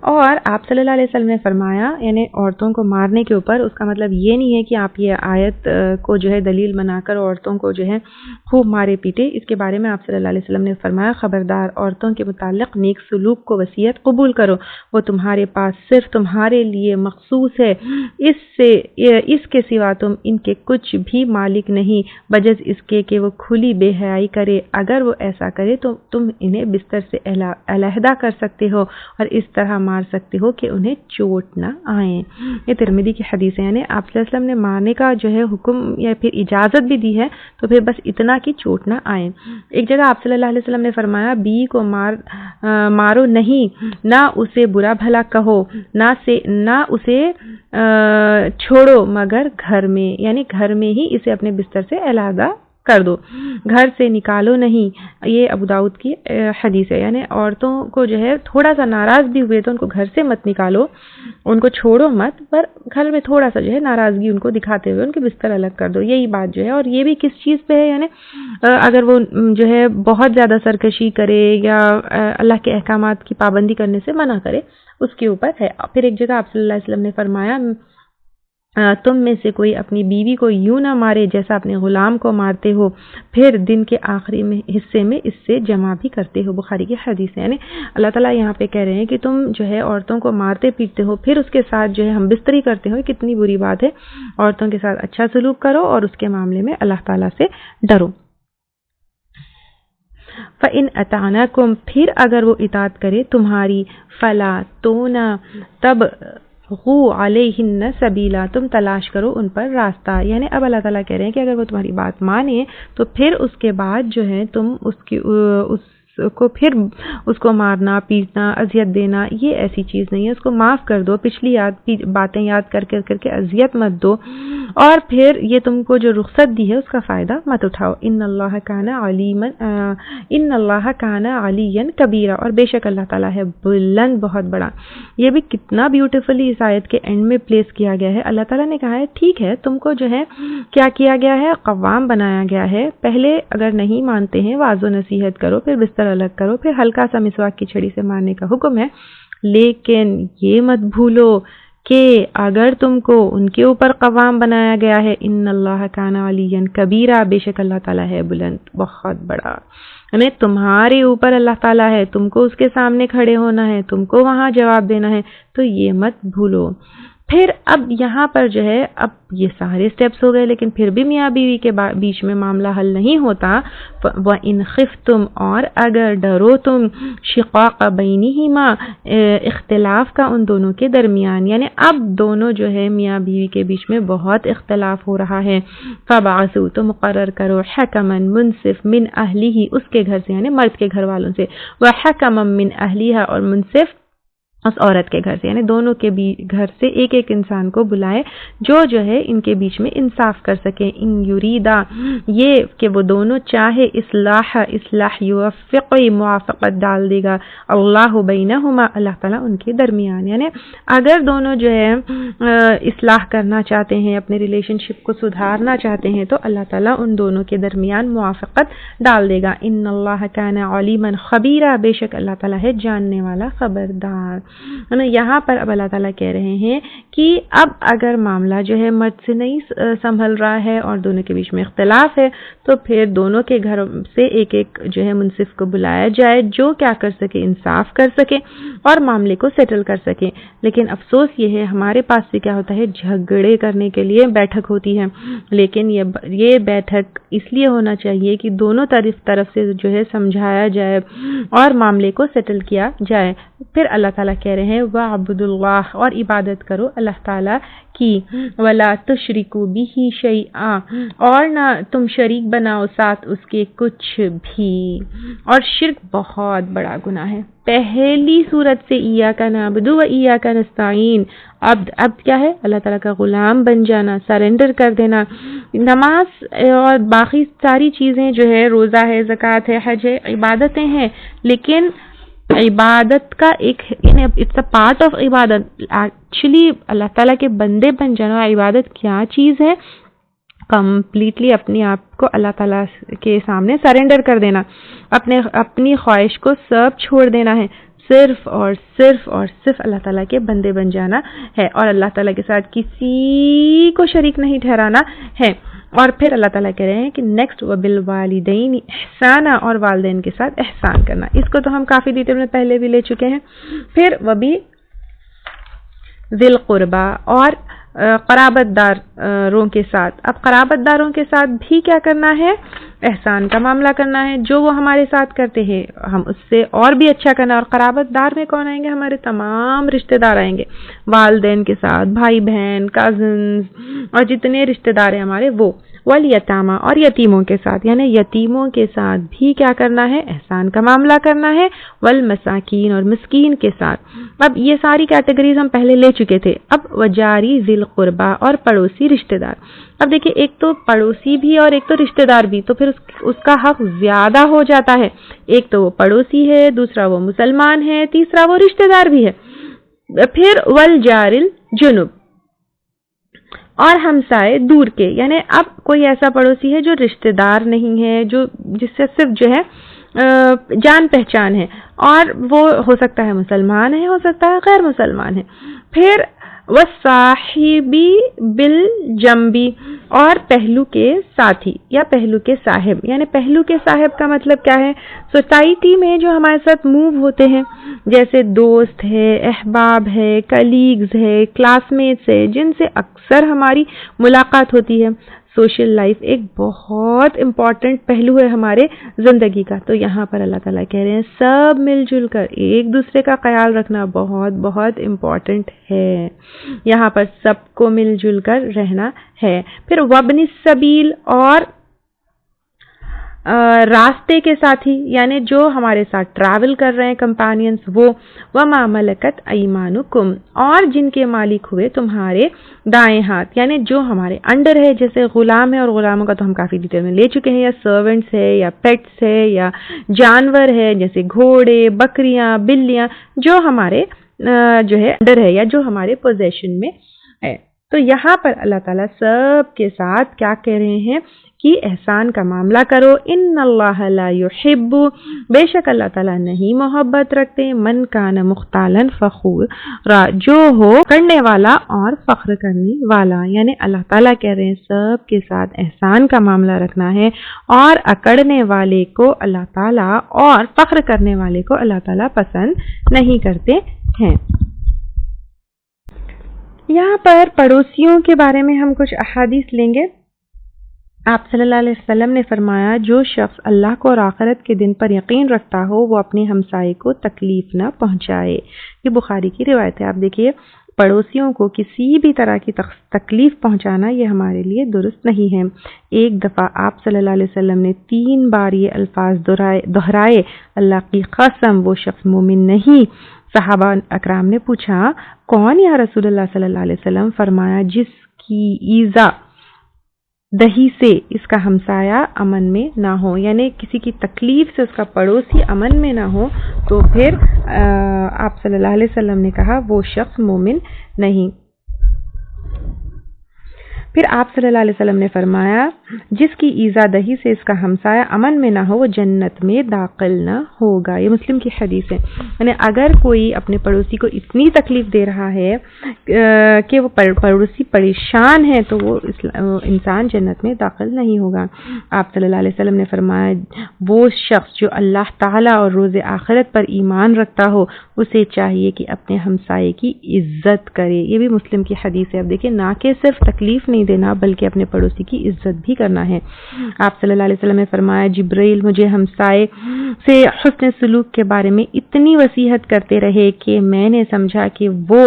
اور آپ صلی اللہ علیہ وسلم نے فرمایا یعنی عورتوں کو مارنے کے اوپر، اس کا مطلب یہ نہیں ہے کہ آپ یہ آیت کو جو ہے دلیل بنا کر عورتوں کو جو ہے خوب مارے پیٹے. اس کے بارے میں آپ صلی اللہ علیہ وسلم نے فرمایا خبردار عورتوں کے متعلق نیک سلوک کو وصیت قبول کرو، وہ تمہارے پاس صرف تمہارے لیے مخصوص ہے، اس کے سوا تم ان کے کچھ بھی مالک نہیں بجز اس کے کہ وہ کھلی بے حیائی کرے. اگر وہ ایسا کرے تو تم انہیں بستر سے علیحدہ کر سکتے ہو اور اس طرح مار سکتے ہو کہ انہیں چوٹ نہ آئے. یہ ترمذی کی حدیث ہے. یعنی آپ صلی اللہ علیہ وسلم نے مارنے کا جو ہے حکم یا پھر اجازت بھی دی ہے، تو پھر بس اتنا کہ چوٹ نہ آئے. ایک جگہ آپ صلی اللہ علیہ وسلم نے فرمایا بیوی کو مارو نہیں، نہ اسے برا بھلا کہو، نہ اسے چھوڑو مگر گھر میں، یعنی گھر میں ہی اسے اپنے بستر سے علیحدہ کر دو، گھر سے نکالو نہیں. یہ ابو داؤد کی حدیث ہے. یعنی عورتوں کو جو ہے تھوڑا سا ناراض بھی ہوئے تو ان کو گھر سے مت نکالو، ان کو چھوڑو مت، پر گھر میں تھوڑا سا جو ہے ناراضگی ان کو دکھاتے ہوئے ان کے بستر الگ کر دو. یہی بات جو ہے. اور یہ بھی کس چیز پہ ہے، یعنی اگر وہ جو ہے بہت زیادہ سرکشی کرے یا اللہ کے احکامات کی پابندی کرنے سے منع کرے، اس کے اوپر ہے. پھر ایک جگہ آپ صلی اللہ علیہ وسلم نے فرمایا تم میں سے کوئی اپنی بیوی کو یوں نہ مارے جیسا اپنے غلام کو مارتے ہو، پھر دن کے آخری حصے میں اس سے جمع بھی کرتے ہو. بخاری کی حدیث ہے. یعنی اللہ تعالیٰ یہاں پہ کہہ رہے ہیں کہ تم جو ہے عورتوں کو مارتے پیٹتے ہو، پھر اس کے ساتھ جو ہے ہم بستری کرتے ہو. کتنی بری بات ہے. عورتوں کے ساتھ اچھا سلوک کرو اور اس کے معاملے میں اللہ تعالیٰ سے ڈرو. فَإِنْ أَطَعْنَكُمْ پھر اگر وہ اطاعت کرے تمہاری، فَلَا تُونَ تب غو علیہن سبیلا تم تلاش کرو ان پر راستہ. یعنی اب اللہ تعالیٰ کہہ رہے ہیں کہ اگر وہ تمہاری بات مانے تو پھر اس کے بعد جو ہے تم اس کو مارنا پیٹنا اذیت دینا یہ ایسی چیز نہیں ہے. اس کو معاف کر دو، پچھلی باتیں یاد کر کے اذیت مت دو، اور پھر یہ تم کو جو رخصت دی ہے اس کا فائدہ مت اٹھاؤ. ان اللہ کان علیٰ کبیرہ اور بے شک اللہ تعالیٰ ہے بلند بہت بڑا. یہ بھی کتنا بیوٹیفلی اس آیت کے اینڈ میں پلیس کیا گیا ہے. اللہ تعالیٰ نے کہا ہے ٹھیک ہے تم کو جو ہے کیا کیا گیا ہے، قوام بنایا گیا ہے. پہلے اگر نہیں مانتے ہیں واعظ و نصیحت کرو، پھر بستر الگ کرو، پھر ہلکا سا مسواک کی چھڑی سے مارنے کا حکم ہے. لیکن یہ مت بھولو کہ اگر تم کو ان کے اوپر قوام بنایا گیا ہے، ان اللہ کان علیٰ کبیرہ بے شک اللہ تعالیٰ ہے بلند بہت بڑا. یعنی تمہارے اوپر اللہ تعالیٰ ہے، تم کو اس کے سامنے کھڑے ہونا ہے، تم کو وہاں جواب دینا ہے، تو یہ مت بھولو. پھر اب یہاں پر جو ہے اب یہ سارے سٹیپس ہو گئے، لیکن پھر بھی میاں بیوی کے بیچ میں معاملہ حل نہیں ہوتا. وَإِنْ خِفْتُمْ اور اگر ڈرو تم شِقَاقَ بَيْنِهِمَا اختلاف کا ان دونوں کے درمیان، یعنی اب دونوں جو ہے میاں بیوی کے بیچ میں بہت اختلاف ہو رہا ہے. فَبَعَثُوا تو مقرر کرو حَكَمًا منصف من اہلہ اس کے گھر سے، یعنی مرد کے گھر والوں سے، وَحَكَمًا من اہلہا اور منصف اس عورت کے گھر سے، یعنی دونوں کے گھر سے ایک ایک انسان کو بلائے جو ہے ان کے بیچ میں انصاف کر سکے. ان یریدا یہ کہ وہ دونوں چاہے اصلاح یوفق موافقت ڈال دے گا اللہ بینہما اللہ تعالیٰ ان کے درمیان. یعنی اگر دونوں جو ہے اصلاح کرنا چاہتے ہیں، اپنے ریلیشن شپ کو سدھارنا چاہتے ہیں، تو اللہ تعالیٰ ان دونوں کے درمیان موافقت ڈال دے گا. ان اللہ کان علیما خبیرا بے شک اللہ تعالیٰ ہے جاننے والا خبردار. یہاں پر اب اللہ تعالیٰ کہہ رہے ہیں کہ اب اگر معاملہ جو ہے مرد سے نہیں سنبھل رہا ہے اور دونوں کے بیچ میں اختلاف ہے، تو پھر دونوں کے گھر سے ایک ایک جو ہے منصف کو بلایا جائے جو کیا کر سکے، انصاف کر سکے اور معاملے کو سیٹل کر سکے. لیکن افسوس یہ ہے ہمارے پاس سے کیا ہوتا ہے، جھگڑے کرنے کے لیے بیٹھک ہوتی ہے، لیکن یہ بیٹھک اس لیے ہونا چاہیے کہ دونوں طرف سے جو ہے سمجھایا جائے اور معاملے کو سیٹل کیا جائے. پھر اللہ تعالیٰ کہہ رہے ہیں وَاعْبُدُوا اللَّهَ، اور عبادت کرو اللہ تعالیٰ کی، وَلَا تُشْرِكُوا بِهِ شَيْئًا، اور نہ تم شریک بناؤ ساتھ اس کے کچھ بھی، اور شرک بہت بڑا گناہ ہے۔ پہلی صورت سے ایاک نعبد و ایاک نستعین، عبد کیا ہے؟ اللہ تعالیٰ کا غلام بن جانا، سرنڈر کر دینا۔ نماز اور باقی ساری چیزیں جو ہے، روزہ ہے، زکوٰۃ ہے، حج ہے، عبادتیں ہیں، لیکن عبادت کا ایک اٹس اے پارٹ آف عبادت۔ ایکچولی اللہ تعالیٰ کے بندے بن جانا، عبادت کیا چیز ہے؟ کمپلیٹلی اپنے آپ کو اللہ تعالیٰ کے سامنے سرنڈر کر دینا، اپنی خواہش کو سب چھوڑ دینا ہے، صرف اور صرف اللہ تعالیٰ کے بندے بن جانا ہے، اور اللہ تعالیٰ کے ساتھ کسی کو شریک نہیں ٹھہرانا ہے۔ اور پھر اللہ تعالیٰ کہہ رہے ہیں کہ نیکسٹ وبالوالدین احسانا، اور والدین کے ساتھ احسان کرنا۔ اس کو تو ہم کافی ڈیٹیل میں پہلے بھی لے چکے ہیں۔ پھر وبی ذی القربہ، اور قرابت داروں کے ساتھ۔ اب قرابت داروں کے ساتھ بھی کیا کرنا ہے؟ احسان کا معاملہ کرنا ہے، جو وہ ہمارے ساتھ کرتے ہیں ہم اس سے اور بھی اچھا کرنا۔ اور قرابت دار میں کون آئیں گے؟ ہمارے تمام رشتہ دار آئیں گے، والدین کے ساتھ، بھائی بہن، کزنز، اور جتنے رشتہ دار ہیں ہمارے وہ۔ والیتامہ، اور یتیموں کے ساتھ، یعنی یتیموں کے ساتھ بھی کیا کرنا ہے؟ احسان کا معاملہ کرنا ہے۔ والمساکین، اور مسکین کے ساتھ۔ اب یہ ساری کیٹیگریز ہم پہلے لے چکے تھے۔ اب وجاری ذی القربہ، اور پڑوسی رشتہ دار۔ اب دیکھیں، ایک تو پڑوسی بھی اور ایک تو رشتہ دار بھی، تو پھر اس کا حق زیادہ ہو جاتا ہے۔ ایک تو وہ پڑوسی ہے، دوسرا وہ مسلمان ہے، تیسرا وہ رشتہ دار بھی ہے۔ پھر والجار الجنب، اور ہمسائے دور کے، یعنی اب کوئی ایسا پڑوسی ہے جو رشتہ دار نہیں ہے، جس سے صرف جو ہے جان پہچان ہے، اور وہ ہو سکتا ہے مسلمان ہے، ہو سکتا ہے غیر مسلمان ہے۔ پھر وصاحبی بالجنبی، اور پہلو کے ساتھی یا پہلو کے صاحب، یعنی پہلو کے صاحب کا مطلب کیا ہے؟ سوسائٹی میں جو ہمارے ساتھ موو ہوتے ہیں، جیسے دوست ہے، احباب ہے، کلیگز ہے، کلاس میٹس ہے، جن سے اکثر ہماری ملاقات ہوتی ہے۔ سوشل لائف ایک بہت امپورٹنٹ پہلو ہے ہمارے زندگی کا۔ تو یہاں پر اللہ تعالیٰ کہہ رہے ہیں سب مل جل کر ایک دوسرے کا خیال رکھنا بہت بہت امپورٹنٹ ہے۔ یہاں پر سب کو مل جل کر رہنا ہے۔ پھر وابن السبیل، اور راستے کے ساتھی، یعنی جو ہمارے ساتھ ٹریول کر رہے ہیں، کمپینینز وہ۔ وما ملکت ایمانکم، اور جن کے مالک ہوئے تمہارے دائیں ہاتھ، یعنی جو ہمارے انڈر ہے، جیسے غلام ہے، اور غلاموں کا تو ہم کافی ڈیٹیل میں لے چکے ہیں، یا سرونٹس ہے، یا پیٹس ہے، یا جانور ہے جیسے گھوڑے، بکریاں، بلیاں، جو ہمارے جو ہے انڈر ہے، یا جو ہمارے پوزیشن میں ہے۔ تو یہاں پر اللہ تعالیٰ سب کے ساتھ کیا کہہ رہے ہیں کہ احسان کا معاملہ کرو۔ ان اللہ لا یحب، بے شک اللہ تعالیٰ نہیں محبت رکھتے، من کان مختالا فخورا، جو ہو کرنے والا اور فخر کرنے والا، یعنی اللہ تعالیٰ کہہ رہے ہیں سب کے ساتھ احسان کا معاملہ رکھنا ہے، اور اکڑنے والے کو اللہ تعالیٰ اور فخر کرنے والے کو اللہ تعالیٰ پسند نہیں کرتے ہیں۔ یہاں پر پڑوسیوں کے بارے میں ہم کچھ احادیث لیں گے۔ آپ صلی اللہ علیہ وسلم نے فرمایا، جو شخص اللہ کو اور آخرت کے دن پر یقین رکھتا ہو وہ اپنے ہمسائے کو تکلیف نہ پہنچائے۔ یہ بخاری کی روایت ہے۔ آپ دیکھیے، پڑوسیوں کو کسی بھی طرح کی تکلیف پہنچانا یہ ہمارے لیے درست نہیں ہے۔ ایک دفعہ آپ صلی اللہ علیہ وسلم نے 3 بار یہ الفاظ دہرائے، اللہ کی قسم وہ شخص مومن نہیں۔ صحابہ اکرام نے پوچھا، کون یا رسول اللہ صلی اللہ علیہ وسلم؟ فرمایا، جس کی ایذا دہی سے اس کا ہمسایہ امن میں نہ ہو، یعنی کسی کی تکلیف سے اس کا پڑوسی امن میں نہ ہو، تو پھر آپ صلی اللہ علیہ وسلم نے کہا وہ شخص مومن نہیں۔ پھر آپ صلی اللہ علیہ وسلم نے فرمایا، جس کی ایذا دہی سے اس کا ہمسایہ امن میں نہ ہو وہ جنت میں داخل نہ ہوگا۔ یہ مسلم کی حدیث ہے۔ یعنی اگر کوئی اپنے پڑوسی کو اتنی تکلیف دے رہا ہے کہ وہ پڑوسی پریشان ہے تو وہ انسان جنت میں داخل نہیں ہوگا۔ آپ صلی اللہ علیہ وسلم نے فرمایا، وہ شخص جو اللہ تعالیٰ اور روز آخرت پر ایمان رکھتا ہو اسے چاہیے کہ اپنے ہمسائے کی عزت کرے۔ یہ بھی مسلم کی حدیث ہے۔ اب دیکھیں، نہ کہ صرف تکلیف نہیں دینا بلکہ اپنے پڑوسی کی عزت بھی کرنا ہے۔ آپ صلی اللہ علیہ وسلم نے فرمایا، جبرائیل مجھے ہمسائے سے حسن سلوک کے بارے میں اتنی وصیحت کرتے رہے کہ میں نے سمجھا کہ وہ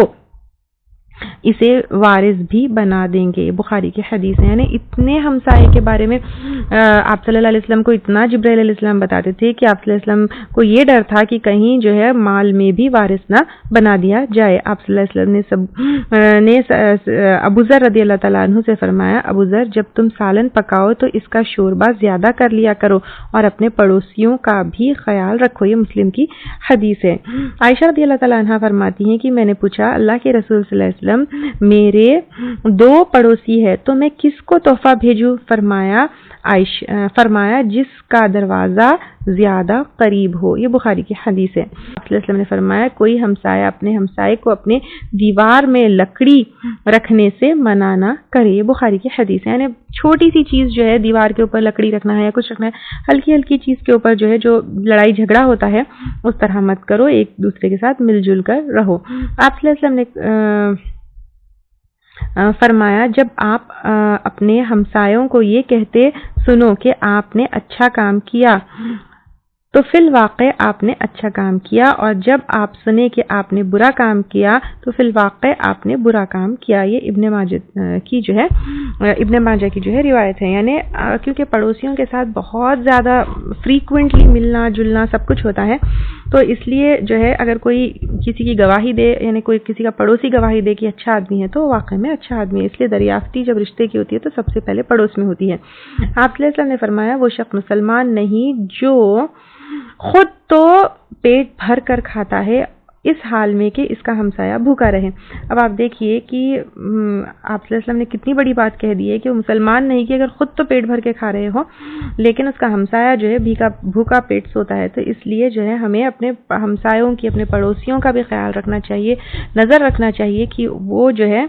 اسے وارث بھی بنا دیں گے. بخاری کی حدیث ہے. یعنی اتنے ہمسائے کے بارے میں آپ صلی اللہ علیہ وسلم کو اتنا جبرائیل علیہ السلام بتاتے تھے کہ آپ صلی اللہ علیہ وسلم کو یہ ڈر تھا کہ کہیں جو ہے مال میں بھی وارث نہ بنا دیا جائے. آپ صلی اللہ علیہ وسلم نے ابو ذر رضی اللہ تعالیٰ عنہ سے فرمایا، ابو ذر جب تم سالن پکاؤ تو اس کا شوربہ زیادہ کر لیا کرو اور اپنے پڑوسیوں کا بھی خیال رکھو. یہ مسلم کی حدیث ہے. عائشہ رضی اللہ تعالیٰ عنہ فرماتی ہیں کہ میں نے پوچھا اللہ کے رسول صلی اللہ علیہ وسلم میرے 2 پڑوسی ہے تو میں کس کو تحفہ بھیجوں؟ فرمایا جس کا دروازہ زیادہ قریب ہو. یہ بخاری کی حدیث ہے. آپ صلی اللہ علیہ وسلم نے فرمایا کوئی ہمسایہ اپنے ہمسائے کو اپنے دیوار میں لکڑی رکھنے سے منع نہ کرے. یہ بخاری کی حدیث ہے. یعنی چھوٹی سی چیز جو ہے دیوار کے اوپر لکڑی رکھنا ہے یا کچھ رکھنا ہے، ہلکی ہلکی چیز کے اوپر جو ہے جو لڑائی جھگڑا ہوتا ہے اس طرح مت کرو، ایک دوسرے کے ساتھ مل جل کر رہو. آپ صلی اللہ علیہ وسلم نے فرمایا جب آپ اپنے ہمسایوں کو یہ کہتے سنو کہ آپ نے اچھا کام کیا تو فی الواقع آپ نے اچھا کام کیا، اور جب آپ سنیں کہ آپ نے برا کام کیا تو فی الواقع آپ نے برا کام کیا. یہ ابن ماجہ کی جو ہے روایت ہے. یعنی کیونکہ پڑوسیوں کے ساتھ بہت زیادہ فریکوینٹلی ملنا جلنا سب کچھ ہوتا ہے، تو اس لیے جو ہے اگر کوئی کسی کی گواہی دے، یعنی کوئی کسی کا پڑوسی گواہی دے کہ اچھا آدمی ہے تو واقعی میں اچھا آدمی ہے. اس لیے دریافتی جب رشتے کی ہوتی ہے تو سب سے پہلے پڑوس میں ہوتی ہے. آپ صلی اللہ علیہ وسلم نے فرمایا وہ شخص مسلمان نہیں جو خود تو پیٹ بھر کر کھاتا ہے اس حال میں کہ اس کا ہمسایہ بھوکا رہے. اب آپ دیکھیے کہ آپ صلی اللہ علیہ وسلم نے کتنی بڑی بات کہہ دی ہے کہ وہ مسلمان نہیں کہ اگر خود تو پیٹ بھر کے کھا رہے ہو لیکن اس کا ہمسایہ جو ہے بھوکا پیٹ سوتا ہے. تو اس لیے جو ہے ہمیں اپنے ہمسایوں کی، اپنے پڑوسیوں کا بھی خیال رکھنا چاہیے، نظر رکھنا چاہیے کہ وہ جو ہے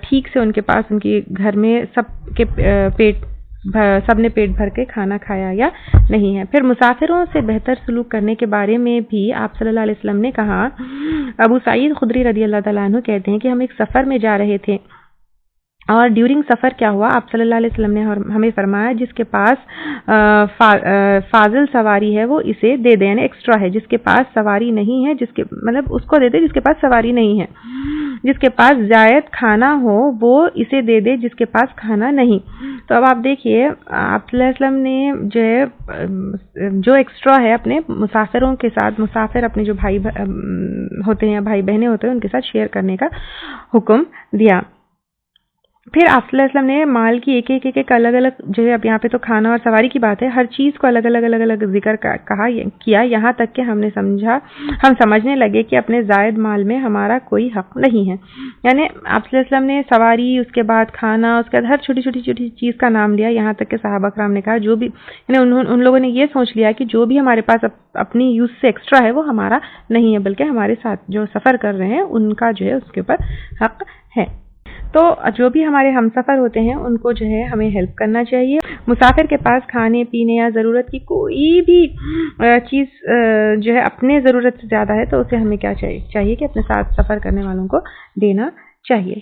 ٹھیک سے ان کے پاس ان کے گھر میں سب نے پیٹ بھر کے کھانا کھایا یا نہیں ہے. پھر مسافروں سے بہتر سلوک کرنے کے بارے میں بھی آپ صلی اللہ علیہ وسلم نے کہا. ابو سعید خدری رضی اللہ تعالیٰ عنہ کہتے ہیں کہ ہم ایک سفر میں جا رہے تھے اور ڈیورنگ سفر کیا ہوا، آپ صلی اللہ علیہ وسلم نے ہمیں فرمایا جس کے پاس فاضل سواری ہے وہ اسے دے دے، یعنی ایکسٹرا ہے. جس کے پاس سواری نہیں ہے مطلب اس کو دے دے جس کے پاس سواری نہیں ہے. جس کے پاس زائد کھانا ہو وہ اسے دے دے جس کے پاس کھانا نہیں. تو اب آپ دیکھیے آپ صلی اللہ علیہ وسلم نے جو ایکسٹرا ہے اپنے مسافروں کے ساتھ، مسافر اپنے جو بھائی ہوتے ہیں، بھائی بہنیں ہوتے ہیں، ان کے ساتھ شیئر کرنے کا حکم دیا. پھر آپ صلی اللہ علیہ وسلم نے مال کی ایک الگ الگ جو ہے، اب یہاں پہ تو کھانا اور سواری کی بات ہے، ہر چیز کو الگ الگ ذکر کیا، یہاں تک کہ ہم سمجھنے لگے کہ اپنے زائد مال میں ہمارا کوئی حق نہیں ہے. یعنی آپ صلی اللہ علیہ وسلم نے سواری، اس کے بعد کھانا، اس کے بعد ہر چھوٹی چیز کا نام لیا، یہاں تک کہ صحابہ کرام نے کہا جو بھی، یعنی ان لوگوں نے یہ سوچ لیا کہ جو بھی ہمارے پاس اپنی یوز سے ایکسٹرا ہے وہ ہمارا نہیں ہے، بلکہ ہمارے ساتھ جو سفر کر رہے ہیں ان کا جو ہے اس کے اوپر حق ہے. تو جو بھی ہمارے ہم سفر ہوتے ہیں ان کو جو ہے ہمیں ہیلپ کرنا چاہیے. مسافر کے پاس کھانے پینے یا ضرورت کی کوئی بھی چیز جو ہے اپنے ضرورت سے زیادہ ہے تو اسے ہمیں کیا چاہیے کہ اپنے ساتھ سفر کرنے والوں کو دینا چاہیے.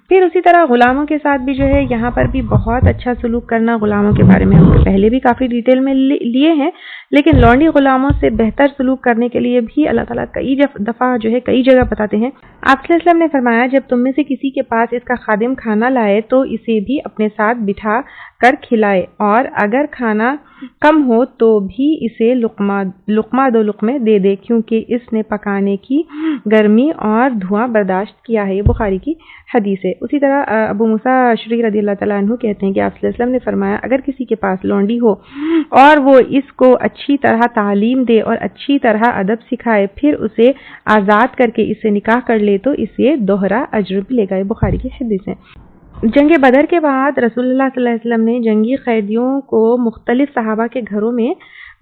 پھر اسی طرح غلاموں کے ساتھ بھی جو ہے یہاں پر بھی بہت اچھا سلوک کرنا. غلاموں کے بارے میں ہم پہلے بھی کافی ڈیٹیل میں لیے ہیں، لیکن لونڈی غلاموں سے بہتر سلوک کرنے کے لیے بھی اللہ تعالیٰ کئی دفعہ جو ہے کئی جگہ بتاتے ہیں. آپ صلی اللہ علیہ وسلم نے فرمایا جب تم میں سے کسی کے پاس اس کا خادم کھانا لائے تو اسے بھی اپنے ساتھ بٹھا کر کھلائے، اور اگر کھانا کم ہو تو بھی اسے لقمہ 2 لقمے دے دے، کیونکہ اس نے پکانے کی گرمی اور دھواں برداشت کیا ہے. یہ بخاری کی حدیث ہے. اسی طرح ابو موسیٰ اشعری رضی اللہ تعالیٰ عنہ کہتے ہیں کہ آپ صلی اللہ علیہ وسلم نے فرمایا اگر کسی کے پاس لونڈی ہو اور وہ اس کو اچھی طرح تعلیم دے اور اچھی طرح ادب سکھائے، پھر اسے آزاد کر کے اس سے نکاح کر لے تو اسے دوہرا اجر ملے گا. یہ بخاری کی حدیث ہے. جنگ بدر کے بعد رسول اللہ صلی اللہ علیہ وسلم نے جنگی قیدیوں کو مختلف صحابہ کے گھروں میں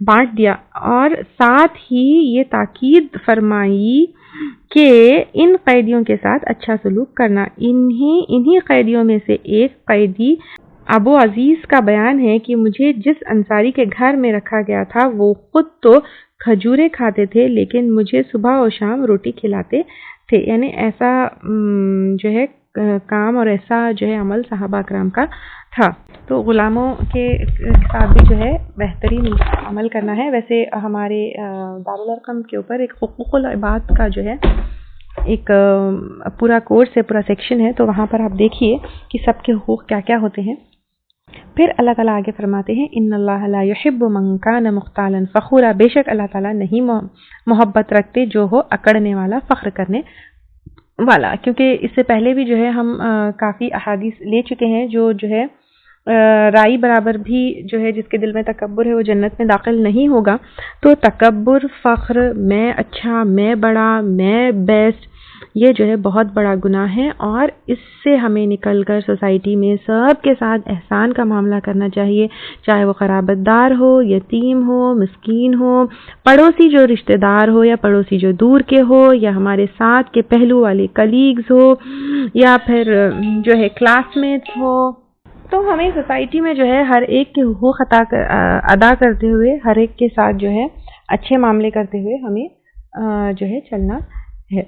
بانٹ دیا، اور ساتھ ہی یہ تاکید فرمائی کہ ان قیدیوں کے ساتھ اچھا سلوک کرنا. انہی قیدیوں میں سے ایک قیدی ابو عزیز کا بیان ہے کہ مجھے جس انصاری کے گھر میں رکھا گیا تھا وہ خود تو کھجوریں کھاتے تھے لیکن مجھے صبح و شام روٹی کھلاتے تھے. یعنی ایسا جو ہے کام اور ایسا جو ہے عمل صحابہ کرام کا تھا. تو غلاموں کے ساتھ بھی جو ہے بہترین عمل کرنا ہے. ویسے ہمارے دارالارقم کے اوپر ایک حقوق العباد کا جو ہے ایک پورا کورس ہے، پورا سیکشن ہے، تو وہاں پر آپ دیکھیے کہ سب کے حقوق کیا کیا ہوتے ہیں. پھر اللہ تعالیٰ آگے فرماتے ہیں ان اللہ لا يحب من کان مختالا فخورا، بے شک اللہ تعالیٰ نہیں محبت رکھتے جو ہو اکڑنے والا، فخر کرنے والا. کیونکہ اس سے پہلے بھی جو ہے ہم کافی احادیث لے چکے ہیں جو ہے رائی برابر بھی جو ہے جس کے دل میں تکبر ہے وہ جنت میں داخل نہیں ہوگا. تو تکبر، فخر، میں اچھا، میں بڑا، میں بیسٹ، یہ جو ہے بہت بڑا گناہ ہے، اور اس سے ہمیں نکل کر سوسائٹی میں سب کے ساتھ احسان کا معاملہ کرنا چاہیے، چاہے وہ قرابت دار ہو، یتیم ہو، مسکین ہو، پڑوسی جو رشتہ دار ہو، یا پڑوسی جو دور کے ہو، یا ہمارے ساتھ کے پہلو والے کلیگز ہو، یا پھر جو ہے کلاس میٹس ہو. تو ہمیں سوسائٹی میں جو ہے ہر ایک کے حقوق ادا کرتے ہوئے، ہر ایک کے ساتھ جو ہے اچھے معاملے کرتے ہوئے ہمیں جو ہے چلنا ہے.